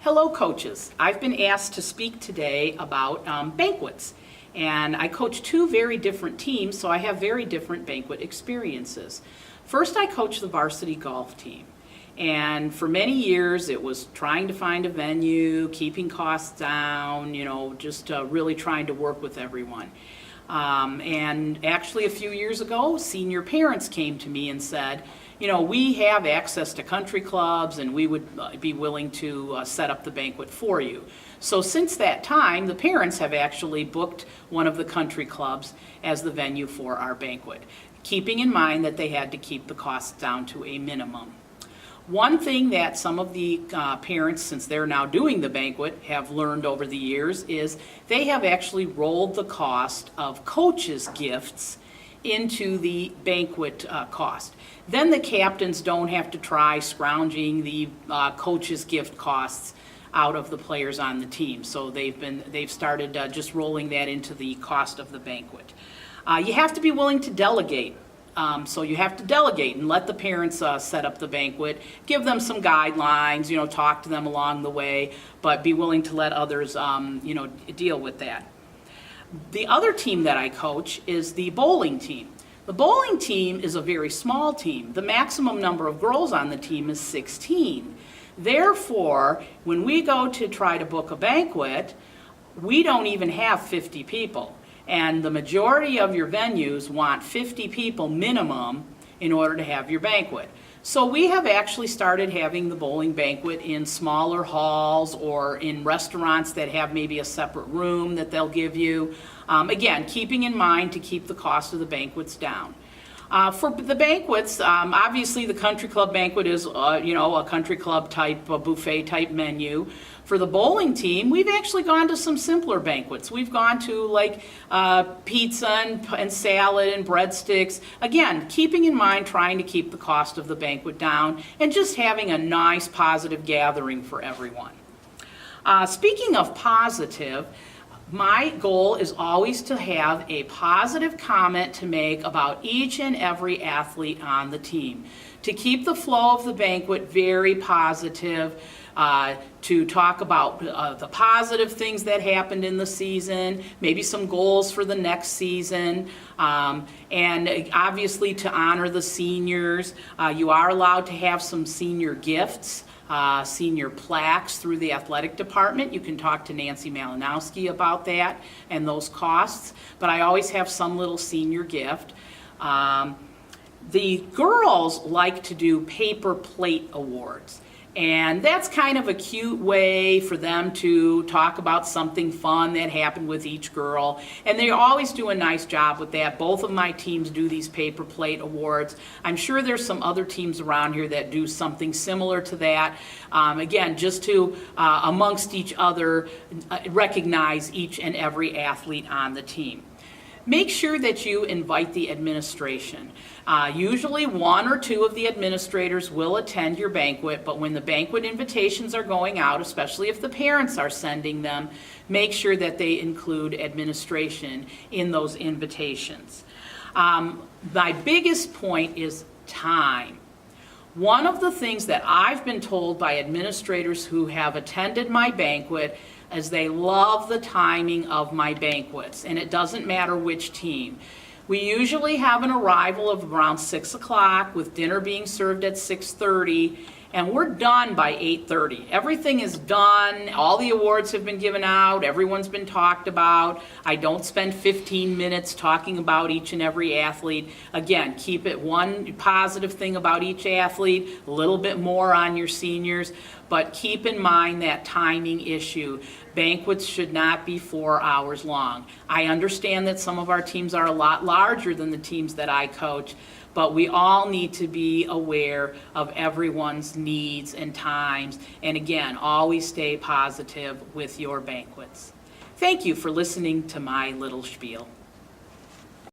Hello coaches, I've been asked to speak today about banquets, and I coach two very different teams, so I have very different banquet experiences. First, I coach the varsity golf team, and for many years it was trying to find a venue, keeping costs down, just really trying to work with everyone. And actually a few years ago, senior parents came to me and said, we have access to country clubs and we would be willing to set up the banquet for you. So since that time, the parents have actually booked one of the country clubs as the venue for our banquet, keeping in mind that they had to keep the costs down to a minimum. One thing that some of the parents, since they're now doing the banquet, have learned over the years is they have actually rolled the cost of coaches' gifts into the banquet cost. Then the captains don't have to try scrounging the coaches' gift costs out of the players on the team. So they've started just rolling that into the cost of the banquet. You have to be willing to delegate. So you have to delegate and let the parents set up the banquet, give them some guidelines, talk to them along the way, but be willing to let others, deal with that. The other team that I coach is the bowling team. The bowling team is a very small team. The maximum number of girls on the team is 16. Therefore, when we go to try to book a banquet, we don't even have 50 people. And the majority of your venues want 50 people minimum in order to have your banquet. So we have actually started having the bowling banquet in smaller halls or in restaurants that have maybe a separate room that they'll give you. Again, keeping in mind to keep the cost of the banquets down. For the banquets, obviously the country club banquet is, a country club type, a buffet type menu. For the bowling team, we've actually gone to some simpler banquets. We've gone to like pizza and salad and breadsticks. Again, keeping in mind trying to keep the cost of the banquet down and just having a nice positive gathering for everyone. Speaking of positive, my goal is always to have a positive comment to make about each and every athlete on the team. To keep the flow of the banquet very positive, to talk about the positive things that happened in the season, maybe some goals for the next season, and obviously to honor the seniors. You are allowed to have some senior gifts. Senior plaques through the athletic department. You can talk to Nancy Malinowski about that and those costs, but I always have some little senior gift. The girls like to do paper plate awards. And that's kind of a cute way for them to talk about something fun that happened with each girl. And they always do a nice job with that. Both of my teams do these paper plate awards. I'm sure there's some other teams around here that do something similar to that. Again, just to, amongst each other, recognize each and every athlete on the team. Make sure that you invite the administration. Usually one or two of the administrators will attend your banquet, but when the banquet invitations are going out, especially if the parents are sending them, make sure that they include administration in those invitations. My biggest point is time. One of the things that I've been told by administrators who have attended my banquet is they love the timing of my banquets, and it doesn't matter which team. We usually have an arrival of around 6 o'clock with dinner being served at 6:30, and we're done by 8:30. Everything is done, all the awards have been given out, everyone's been talked about. I don't spend 15 minutes talking about each and every athlete. Again, keep it one positive thing about each athlete, a little bit more on your seniors, but keep in mind that timing issue. Banquets should not be 4 hours long. I understand that some of our teams are a lot larger than the teams that I coach, but we all need to be aware of everyone's needs and times. And again, always stay positive with your banquets. Thank you for listening to my little spiel.